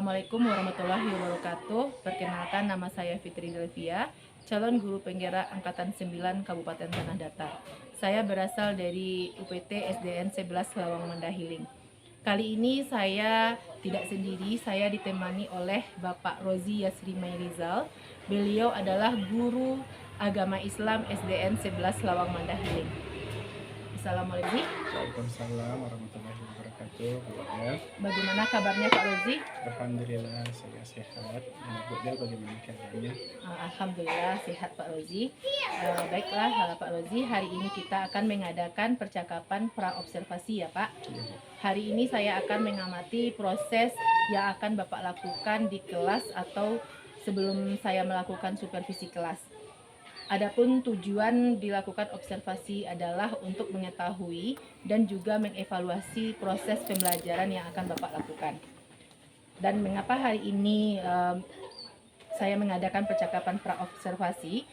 Assalamualaikum warahmatullahi wabarakatuh. Perkenalkan, nama saya Fitri Delvia, calon guru penggerak Angkatan 9 Kabupaten Tanah Datar. Saya berasal dari UPT SDN 11 Lawang Mandahiling. Kali ini saya tidak sendiri, saya ditemani oleh Bapak Rozi Yasri Mayrizal. Beliau adalah guru agama Islam SDN 11 Lawang Mandahiling. Assalamualaikum. Waalaikumsalam warahmatullahi wabarakatuh. Bu Del, Bagaimana kabarnya Pak Rozi? alhamdulillah saya sehat. Bu Del, bagaimana keadaannya? Alhamdulillah sehat Pak Rozi. Baiklah Pak Rozi, hari ini kita akan mengadakan percakapan praobservasi ya Pak. Iya, Bu. Hari ini saya akan mengamati proses yang akan Bapak lakukan di kelas atau sebelum saya melakukan supervisi kelas. Adapun tujuan dilakukan observasi adalah untuk mengetahui dan juga mengevaluasi proses pembelajaran yang akan Bapak lakukan. Dan mengapa hari ini saya mengadakan percakapan praobservasi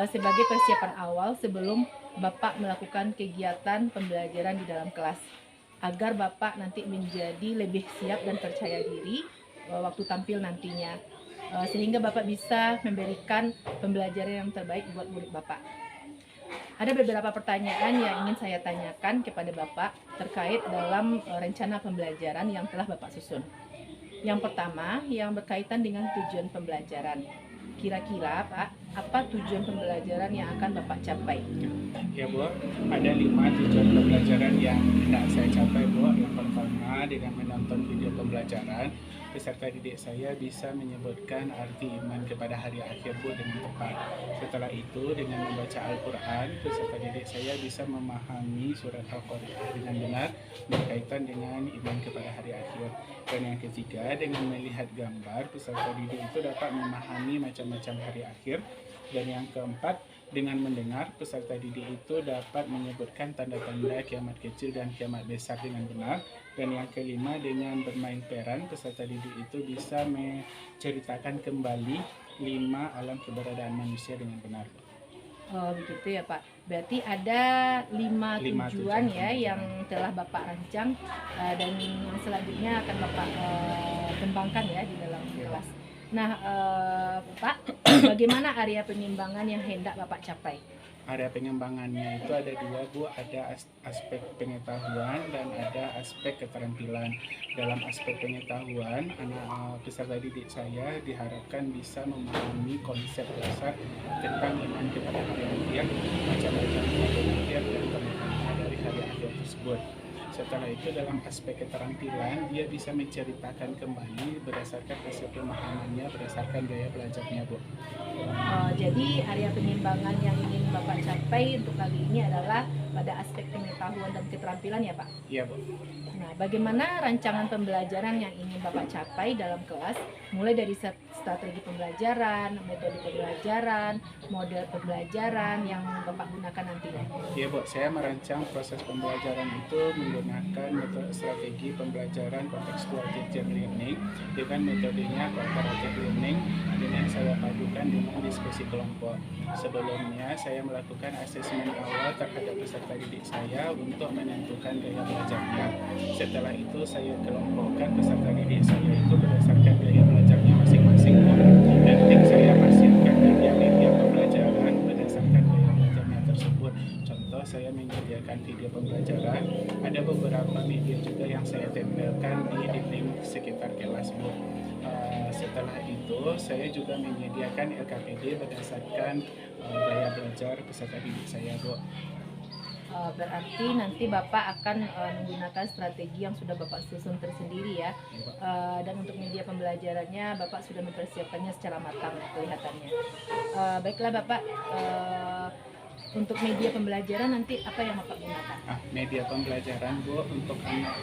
sebagai persiapan awal sebelum Bapak melakukan kegiatan pembelajaran di dalam kelas, agar Bapak nanti menjadi lebih siap dan percaya diri waktu tampil nantinya, sehingga Bapak bisa memberikan pembelajaran yang terbaik buat murid Bapak. Ada beberapa pertanyaan yang ingin saya tanyakan kepada Bapak terkait dalam rencana pembelajaran yang telah Bapak susun. Yang pertama, yang berkaitan dengan tujuan pembelajaran. Kira-kira Pak, apa tujuan pembelajaran yang akan Bapak capai? Ya Bu, ada 5 tujuan pembelajaran yang hendak saya capai Bu. Yang pertama, dengan menonton video pembelajaran, peserta didik saya bisa menyebutkan arti iman kepada hari akhir Bu dengan tepat. Setelah itu, dengan membaca Al-Quran, peserta didik saya bisa memahami surat Al-Quran dengan benar berkaitan dengan iman kepada hari akhir. Dan yang ketiga, dengan melihat gambar, peserta didik itu dapat memahami macam-macam hari akhir. Dan yang keempat, dengan mendengar, peserta didik itu dapat menyebutkan tanda-tanda kiamat kecil dan kiamat besar dengan benar. Dan yang kelima, dengan bermain peran, peserta didik itu bisa menceritakan kembali 5 alam keberadaan manusia dengan benar. Oh begitu ya Pak. Berarti ada 5 tujuan ya yang telah Bapak rancang dan yang selanjutnya akan Bapak kembangkan ya di dalam kelas. Nah Pak, bagaimana area pengembangan yang hendak Bapak capai? Area pengembangannya itu ada 2 Bu, ada aspek pengetahuan dan ada aspek keterampilan. Dalam aspek pengetahuan, anak peserta didik saya diharapkan bisa memahami konsep dasar tentang iman kepada hari akhir, macam-macam hari akhir dan temuan dari hari akhir tersebut. Setelah itu dalam aspek keterampilan, dia bisa menceritakan kembali berdasarkan hasil pemahamannya, berdasarkan gaya belajarnya Bu. Jadi area pengembangan yang ingin Bapak capai untuk kali ini adalah pada aspek pengetahuan dan keterampilan ya Pak? Iya Bu. Nah, bagaimana rancangan pembelajaran yang ingin Bapak capai dalam kelas, mulai dari strategi pembelajaran, metode pembelajaran, model pembelajaran yang Bapak gunakan nantinya? Iya Bu, saya merancang proses pembelajaran itu menggunakan metode strategi pembelajaran contextual teacher learning dengan metodenya cooperative learning dengan saya padukan dengan diskusi kelompok. Sebelumnya saya melakukan asesmen awal terhadap peserta didik saya untuk menentukan gaya belajarnya. Setelah itu saya kelompokkan peserta didik saya itu berdasarkan gaya belajarnya masing-masing dan tim saya hasilkan media pembelajaran berdasarkan gaya belajarnya tersebut. Contoh, saya menyediakan video pembelajaran, ada beberapa media juga yang saya tempelkan di dinding sekitar kelas Bu. Setelah itu saya juga menyediakan LKPD berdasarkan gaya belajar peserta didik saya Bu. Berarti nanti Bapak akan menggunakan strategi yang sudah Bapak susun tersendiri ya. Dan untuk media pembelajarannya Bapak sudah mempersiapkannya secara matang kelihatannya. Baiklah Bapak, untuk media pembelajaran nanti apa yang Bapak gunakan? Media pembelajaran Bu, untuk anak,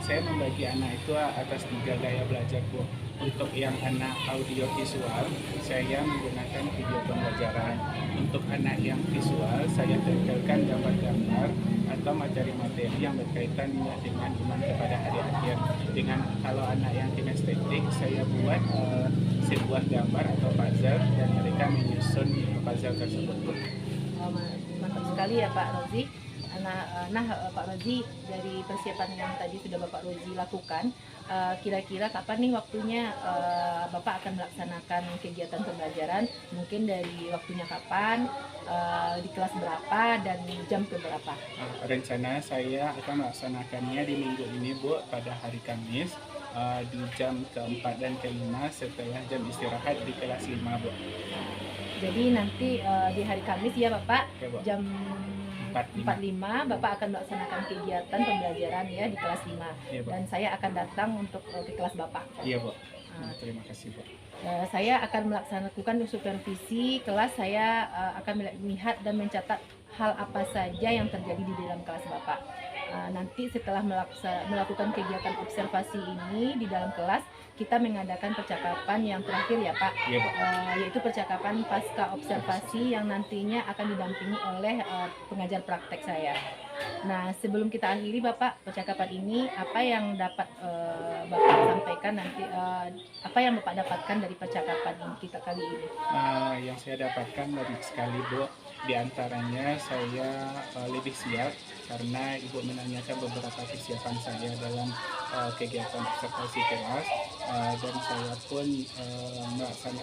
saya membagi anak itu atas 3 gaya belajar Bu. Untuk yang anak audio visual, saya menggunakan video pembelajaran. Untuk anak yang visual, saya tempelkan gambar-gambar atau materi-materi yang berkaitan dengan iman kepada hari akhir. Dengan kalau anak yang kinestetik, saya buat sebuah gambar atau puzzle dan mereka menyusun puzzle tersebut. Mantap sekali ya Pak Rozi. Pak Rozi, dari persiapan yang tadi sudah Bapak Rozi lakukan, kira-kira kapan nih waktunya Bapak akan melaksanakan kegiatan pembelajaran? Mungkin dari waktunya kapan, di kelas berapa, dan jam ke berapa? Rencana saya akan melaksanakannya di minggu ini, Bu, pada hari Kamis di jam keempat dan kelima setelah jam istirahat di kelas 5, Bu. Jadi nanti di hari Kamis ya Bapak, Oke, Bu. jam 45. 45 Bapak akan melaksanakan kegiatan pembelajaran ya di kelas 5. Iya, Bu. Dan saya akan datang untuk ke kelas Bapak. Iya, Bu. Terima kasih, Bu. Saya akan melaksanakan supervisi kelas. Saya akan melihat dan mencatat hal apa saja yang terjadi di dalam kelas Bapak. Nanti setelah melakukan kegiatan observasi ini di dalam kelas, kita mengadakan percakapan yang terakhir ya Pak, Iya, Bu. yaitu percakapan pasca observasi yang nantinya akan didampingi oleh pengajar praktek saya. Nah, sebelum kita akhiri Bapak percakapan ini, apa yang dapat Bapak sampaikan nanti, apa yang Bapak dapatkan dari percakapan kita kali ini? Yang saya dapatkan banyak sekali, Bu. Di antaranya saya lebih siap karena Ibu menanyakan beberapa kesiapan saya dalam kegiatan observasi kelas, dan saya pun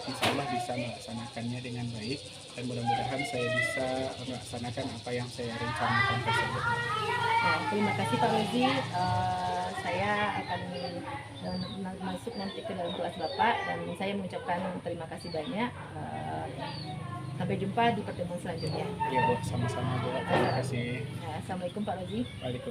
insya Allah bisa melaksanakannya dengan baik, dan mudah-mudahan saya bisa melaksanakan apa yang saya rencanakan tersebut. Nah, terima kasih Pak Rozi. Saya akan masuk nanti ke dalam kelas Bapak, dan saya mengucapkan terima kasih banyak. Sampai jumpa di pertemuan selanjutnya. Iya, Bu, sama-sama, Bu. Terima kasih. Assalamualaikum Pak Rozi. Waalaikumsalam.